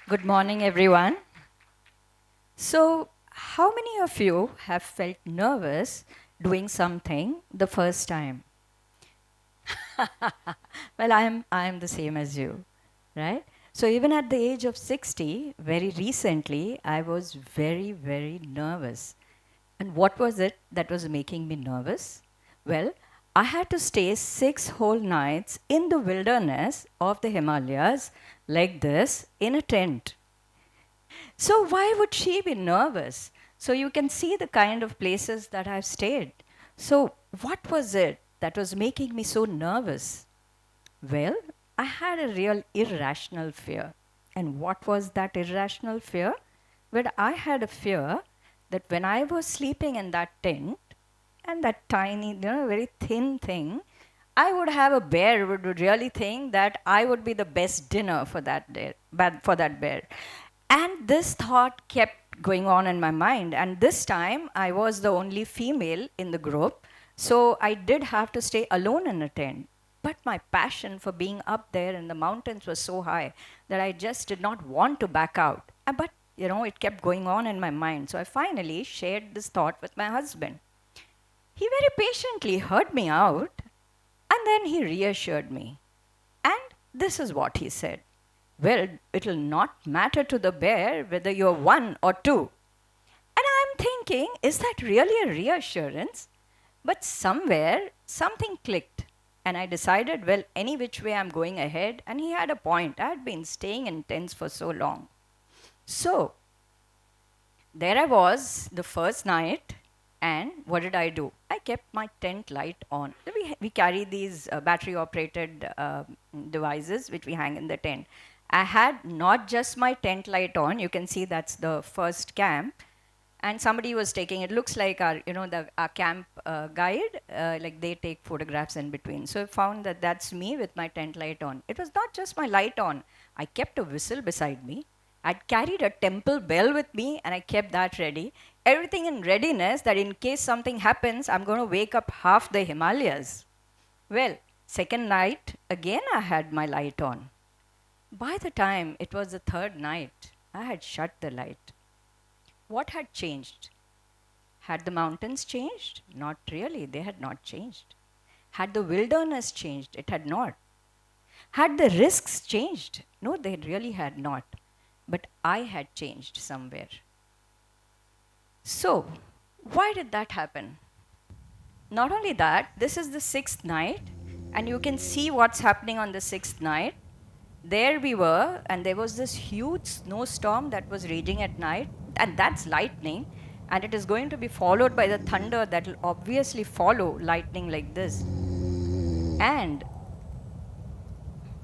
Good morning, everyone. So, how many of you have felt nervous doing something the first time? Well, I am the same as you, right? So, even at the age of 60, very recently, I was very, very nervous. And what was it that was making me nervous? Well, I had to stay 6 whole nights in the wilderness of the Himalayas like this in a tent. So, why would she be nervous? So, you can see the kind of places that I've stayed. So, what was it that was making me so nervous? Well, I had a real irrational fear. And what was that irrational fear? Well, I had a fear that when I was sleeping in that tent, and that tiny, very thin thing, I would have a bear who would really think that I would be the best dinner for that day, for that bear. And this thought kept going on in my mind. And this time, I was the only female in the group, so I did have to stay alone in a tent. But my passion for being up there in the mountains was so high that I just did not want to back out. But it kept going on in my mind. So I finally shared this thought with my husband. He very patiently heard me out and then he reassured me. And this is what he said. Well, it'll not matter to the bear whether you're one or two. And I'm thinking, is that really a reassurance? But somewhere, something clicked. And I decided, well, any which way I'm going ahead. And he had a point. I had been staying in tents for so long. So, there I was the first night, and what did I do? I kept my tent light on. We carry these battery operated devices which we hang in the tent. I had not just my tent light on, you can see that's the first camp, and somebody was taking it. Looks like our camp guide, like they take photographs in between. So I found that that's me with my tent light on. It was not just my light on, I kept a whistle beside me. I'd carried a temple bell with me and I kept that ready. Everything in readiness that in case something happens, I'm going to wake up half the Himalayas. Well, second night, again I had my light on. By the time it was the third night, I had shut the light. What had changed? Had the mountains changed? Not really, they had not changed. Had the wilderness changed? It had not. Had the risks changed? No, they really had not. But I had changed somewhere. So, why did that happen? Not only that, this is the sixth night, and you can see what's happening on the sixth night. There we were, and there was this huge snowstorm that was raging at night, and that's lightning, and it is going to be followed by the thunder that will obviously follow lightning like this. And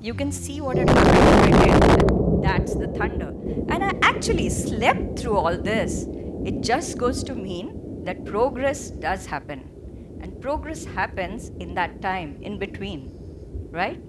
you can see what had happened right here. That's the thunder. And I actually slept through all this. It just goes to mean that progress does happen. And progress happens in that time in between, right?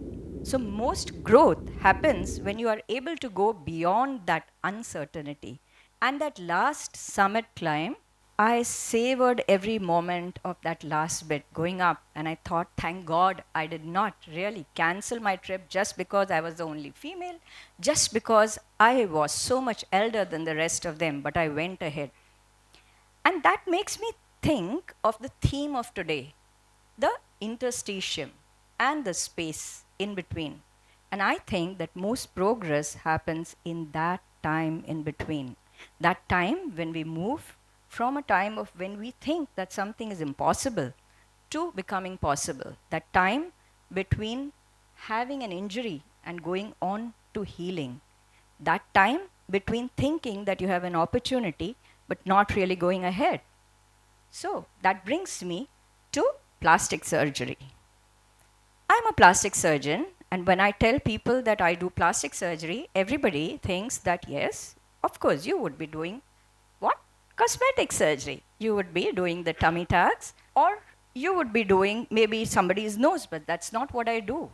So, most growth happens when you are able to go beyond that uncertainty. And that last summit climb, I savored every moment of that last bit going up, and I thought, thank God I did not really cancel my trip just because I was the only female, just because I was so much elder than the rest of them, but I went ahead. And that makes me think of the theme of today, the interstitium and the space in between. And I think that most progress happens in that time in between. That time when we move from a time of when we think that something is impossible to becoming possible. That time between having an injury and going on to healing. That time between thinking that you have an opportunity but not really going ahead. So that brings me to plastic surgery. I'm a plastic surgeon, and when I tell people that I do plastic surgery, everybody thinks that yes, of course, you would be doing what? Cosmetic surgery. You would be doing the tummy tucks, or you would be doing maybe somebody's nose, but that's not what I do.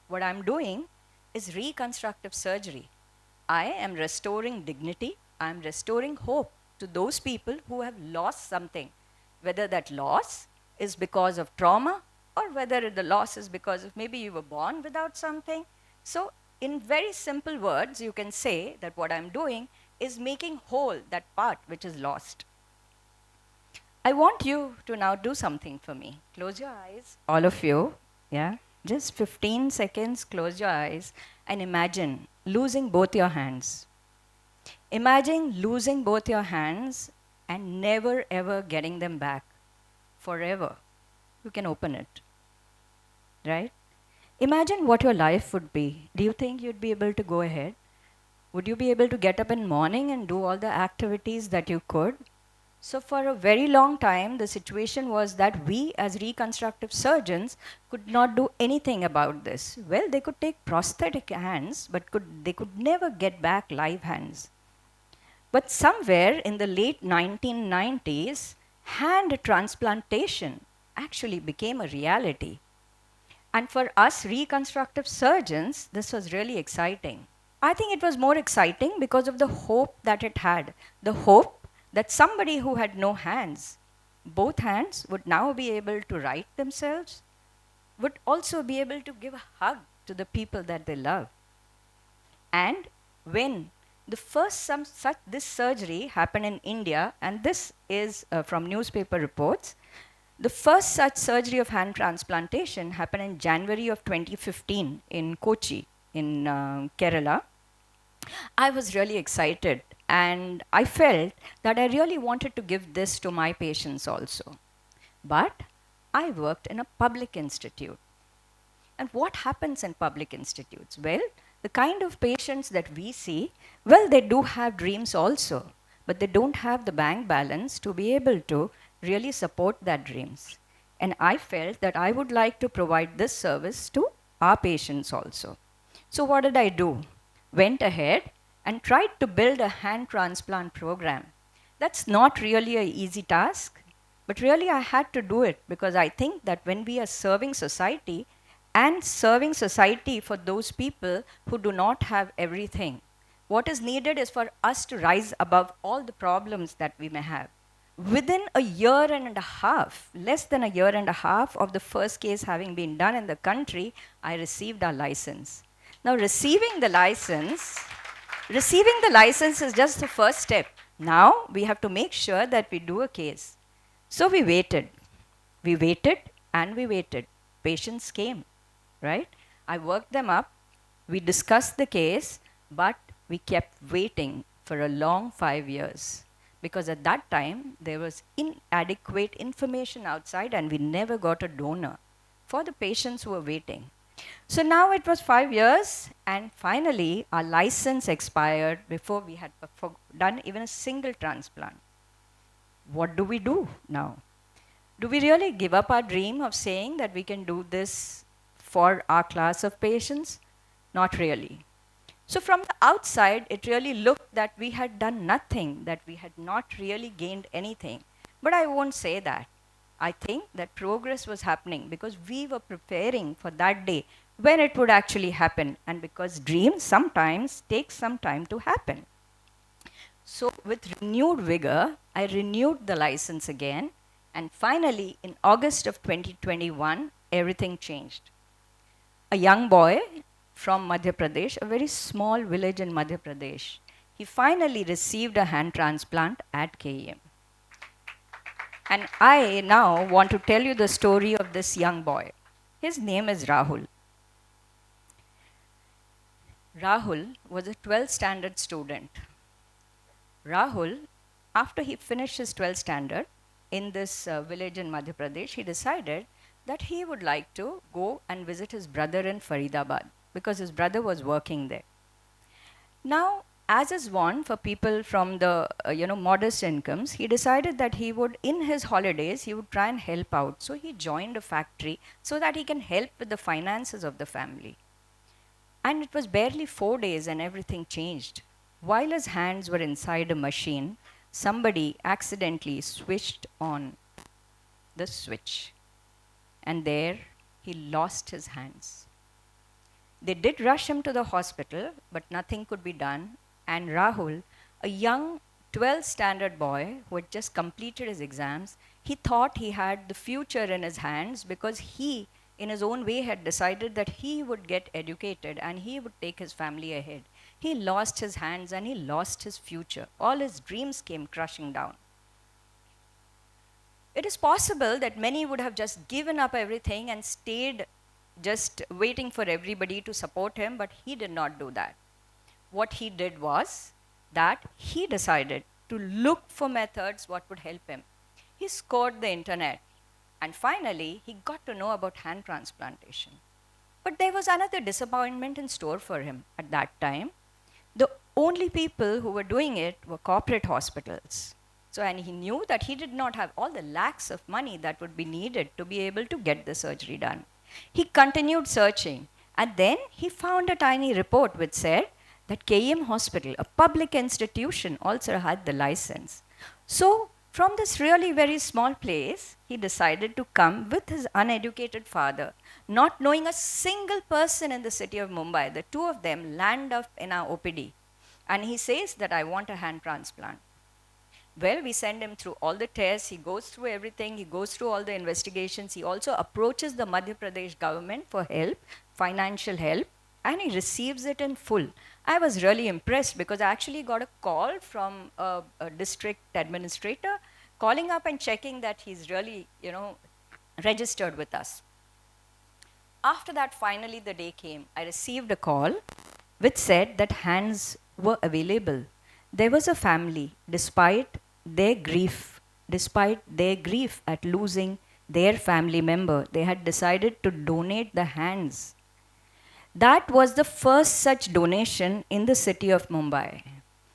What I'm doing is reconstructive surgery. I am restoring dignity, I'm restoring hope to those people who have lost something, whether that loss is because of trauma or whether the loss is because of maybe you were born without something. So in very simple words, you can say that what I'm doing is making whole that part which is lost. I want you to now do something for me. Close your eyes, all of you. Yeah? Just 15 seconds, close your eyes and imagine losing both your hands. Imagine losing both your hands and never ever getting them back forever. You can open it, right? Imagine what your life would be. Do you think you'd be able to go ahead? Would you be able to get up in morning and do all the activities that you could? So for a very long time, the situation was that we as reconstructive surgeons could not do anything about this. Well, they could take prosthetic hands, but they could never get back live hands. But somewhere in the late 1990s, hand transplantation actually became a reality. And for us reconstructive surgeons, this was really exciting. I think it was more exciting because of the hope that it had. The hope that somebody who had no hands, both hands, would now be able to right themselves, would also be able to give a hug to the people that they love. And when the first this surgery happened in India, and this is from newspaper reports, the first such surgery of hand transplantation happened in January of 2015 in Kochi, in Kerala. I was really excited, and I felt that I really wanted to give this to my patients also. But I worked in a public institute. And what happens in public institutes? Well, the kind of patients that we see, well, they do have dreams also, but they don't have the bank balance to be able to really support their dreams. And I felt that I would like to provide this service to our patients also. So what did I do? Went ahead and tried to build a hand transplant program. That's not really an easy task, but really I had to do it because I think that when we are serving society, and serving society for those people who do not have everything, what is needed is for us to rise above all the problems that we may have. Within a year and a half, less than a year and a half of the first case having been done in the country, I received our license. Now, receiving the license is just the first step. Now, we have to make sure that we do a case. So we waited. We waited and we waited. Patients came, right? I worked them up. We discussed the case, but we kept waiting for a long 5 years. Because at that time, there was inadequate information outside and we never got a donor for the patients who were waiting. So now it was 5 years, and finally our license expired before we had done even a single transplant. What do we do now? Do we really give up our dream of saying that we can do this for our class of patients? Not really. So from the outside, it really looked that we had done nothing, that we had not really gained anything. But I won't say that. I think that progress was happening because we were preparing for that day when it would actually happen, and because dreams sometimes take some time to happen. So with renewed vigor, I renewed the license again, and finally in August of 2021, everything changed. A young boy from Madhya Pradesh, a very small village in Madhya Pradesh, he finally received a hand transplant at KEM. And I now want to tell you the story of this young boy. His name is Rahul. Rahul was a 12th standard student. Rahul, after he finished his 12th standard in this village in Madhya Pradesh, he decided that he would like to go and visit his brother in Faridabad because his brother was working there. Now, as is wont for people from the modest incomes, he decided that he would, in his holidays, he would try and help out. So he joined a factory so that he can help with the finances of the family. And it was barely 4 days and everything changed. While his hands were inside a machine, somebody accidentally switched on the switch. And there he lost his hands. They did rush him to the hospital, but nothing could be done. And Rahul, a young 12th standard boy who had just completed his exams, he thought he had the future in his hands because he, in his own way, had decided that he would get educated and he would take his family ahead. He lost his hands and he lost his future. All his dreams came crushing down. It is possible that many would have just given up everything and stayed just waiting for everybody to support him, but he did not do that. What he did was that he decided to look for methods what would help him. He scoured the internet and finally he got to know about hand transplantation. But there was another disappointment in store for him at that time. The only people who were doing it were corporate hospitals. So, and he knew that he did not have all the lakhs of money that would be needed to be able to get the surgery done. He continued searching and then he found a tiny report which said that KM Hospital, a public institution, also had the license. So, from this really very small place, he decided to come with his uneducated father, not knowing a single person in the city of Mumbai. The two of them land up in our OPD. And he says that I want a hand transplant. Well, we send him through all the tests, he goes through everything, he goes through all the investigations, he also approaches the Madhya Pradesh government for help, financial help, and he receives it in full. I was really impressed because I actually got a call from a district administrator calling up and checking that he's really, registered with us. After that, finally the day came. I received a call which said that hands were available. There was a family, despite their grief at losing their family member, they had decided to donate the hands. That was the first such donation in the city of Mumbai.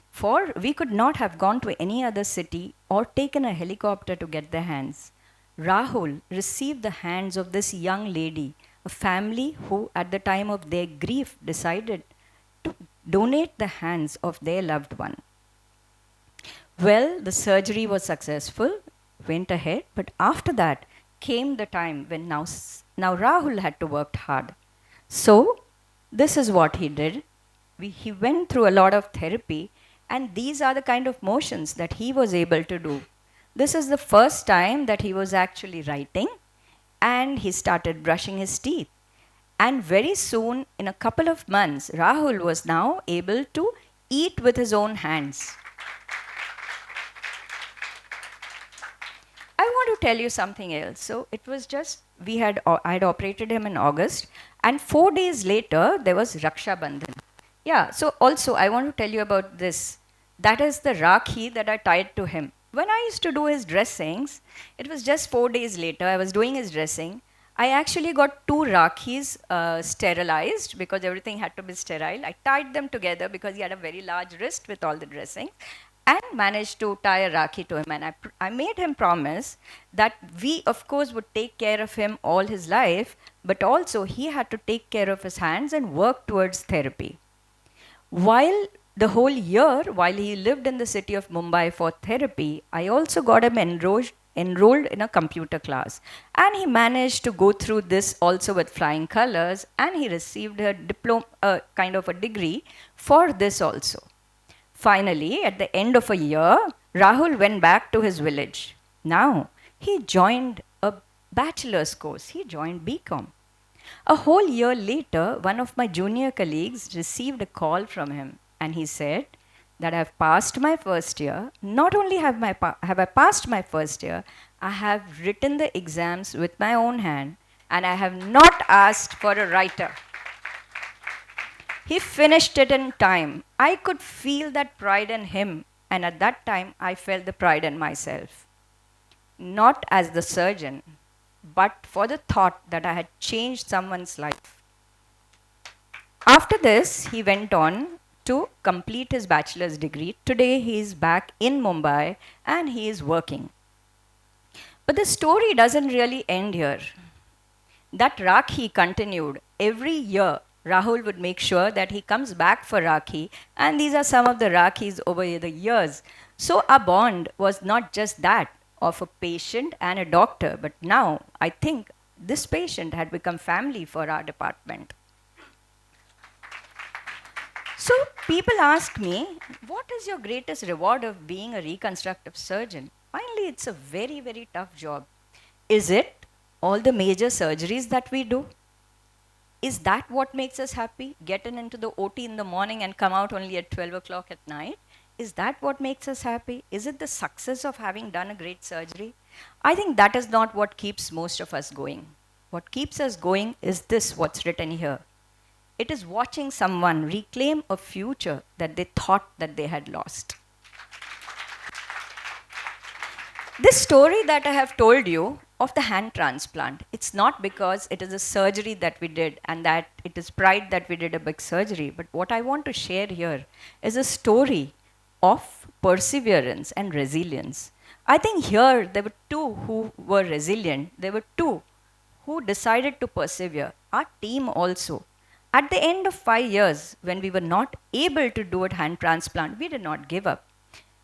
For we could not have gone to any other city or taken a helicopter to get the hands. Rahul received the hands of this young lady, a family who at the time of their grief decided to donate the hands of their loved one. Well, the surgery was successful, went ahead, but after that came the time when now Rahul had to work hard. So, this is what he did. He went through a lot of therapy, and these are the kind of motions that he was able to do. This is the first time that he was actually writing, and he started brushing his teeth. And very soon, in a couple of months, Rahul was now able to eat with his own hands. I want to tell you something else. So it was just, I had operated him in August, and 4 days later, there was Raksha Bandhan. Yeah, so also I want to tell you about this. That is the Rakhi that I tied to him. When I used to do his dressings, it was just 4 days later, I was doing his dressing. I actually got 2 Rakhis sterilized because everything had to be sterile. I tied them together because he had a very large wrist with all the dressings, and managed to tie a Rakhi to him. And I made him promise that we, of course, would take care of him all his life, but also he had to take care of his hands and work towards therapy. While the whole year, while he lived in the city of Mumbai for therapy, I also got him enrolled in a computer class. And he managed to go through this also with flying colors, and he received a diploma, kind of a degree for this also. Finally, at the end of a year, Rahul went back to his village. Now, he joined a bachelor's course. He joined BCom. A whole year later, one of my junior colleagues received a call from him, and he said that I have passed my first year. Not only have I passed my first year, I have written the exams with my own hand, and I have not asked for a writer. He finished it in time. I could feel that pride in him, and at that time, I felt the pride in myself. Not as the surgeon, but for the thought that I had changed someone's life. After this, he went on to complete his bachelor's degree. Today, he is back in Mumbai, and he is working. But the story doesn't really end here. That Rakhi continued. Every year, Rahul would make sure that he comes back for Rakhi, and these are some of the Rakhis over the years. So our bond was not just that of a patient and a doctor, but now I think this patient had become family for our department. So people ask me, what is your greatest reward of being a reconstructive surgeon? Finally, it's a very, very tough job. Is it all the major surgeries that we do? Is that what makes us happy? Getting into the OT in the morning and come out only at 12 o'clock at night? Is that what makes us happy? Is it the success of having done a great surgery? I think that is not what keeps most of us going. What keeps us going is this, what's written here. It is watching someone reclaim a future that they thought that they had lost. This story that I have told you of the hand transplant, it's not because it is a surgery that we did and that it is pride that we did a big surgery, but what I want to share here is a story of perseverance and resilience. I think here there were two who were resilient, there were two who decided to persevere. Our team also. At the end of 5 years, when we were not able to do a hand transplant, we did not give up.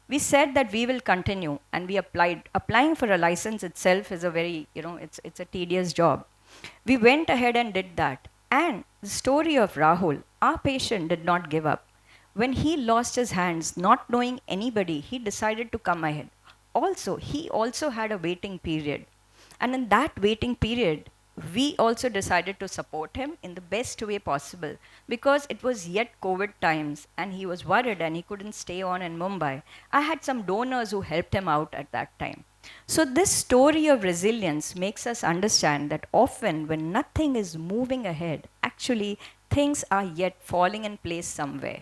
We said that we will continue, and we applied. Applying for a license itself is a very, it's a tedious job. We went ahead and did that. And the story of Rahul, our patient, did not give up. When he lost his hands, not knowing anybody, he decided to come ahead. Also, he also had a waiting period. And in that waiting period, we also decided to support him in the best way possible because it was yet COVID times and he was worried and he couldn't stay on in Mumbai. I had some donors who helped him out at that time. So this story of resilience makes us understand that often when nothing is moving ahead, actually things are yet falling in place somewhere.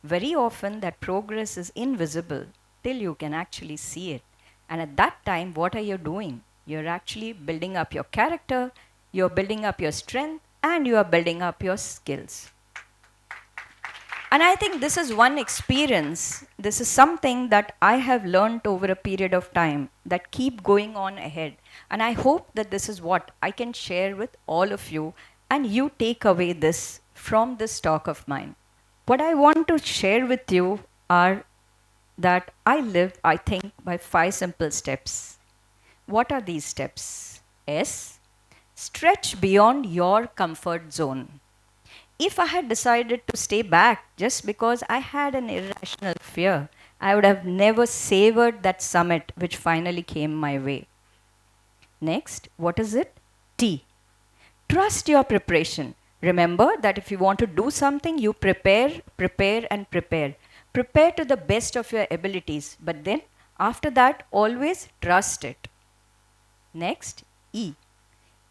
Very often that progress is invisible till you can actually see it. And at that time, what are you doing? You're actually building up your character, you're building up your strength, and you are building up your skills. And I think this is one experience, this is something that I have learned over a period of time that keep going on ahead. And I hope that this is what I can share with all of you and you take away this from this talk of mine. What I want to share with you are that I live, I think, by 5 simple steps. What are these steps? S, stretch beyond your comfort zone. If I had decided to stay back just because I had an irrational fear, I would have never savored that summit which finally came my way. Next, what is it? T, trust your preparation. Remember that if you want to do something, you prepare, prepare, and prepare. Prepare to the best of your abilities, but then after that, always trust it. Next, E,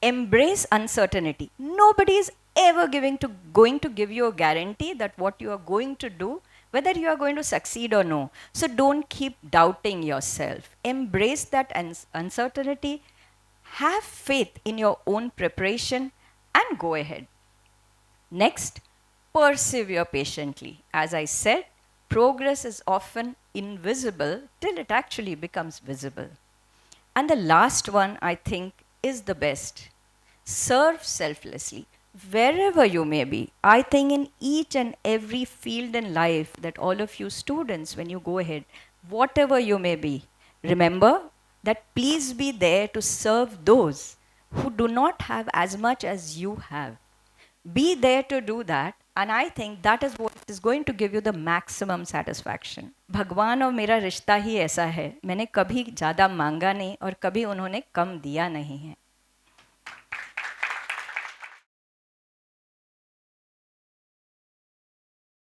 embrace uncertainty. Nobody is ever going to give you a guarantee that what you are going to do, whether you are going to succeed or no. So don't keep doubting yourself. Embrace that uncertainty. Have faith in your own preparation and go ahead. Next, persevere patiently. As I said, progress is often invisible till it actually becomes visible. And the last one, I think, is the best. Serve selflessly. Wherever you may be, I think in each and every field in life that all of you students, when you go ahead, whatever you may be, remember that please be there to serve those who do not have as much as you have. Be there to do that, and I think that is what is going to give you the maximum satisfaction. भगवान और मेरा रिश्ता ही ऐसा है, मैंने कभी ज़्यादा मांगा नहीं और कभी उन्होंने कम दिया नहीं है.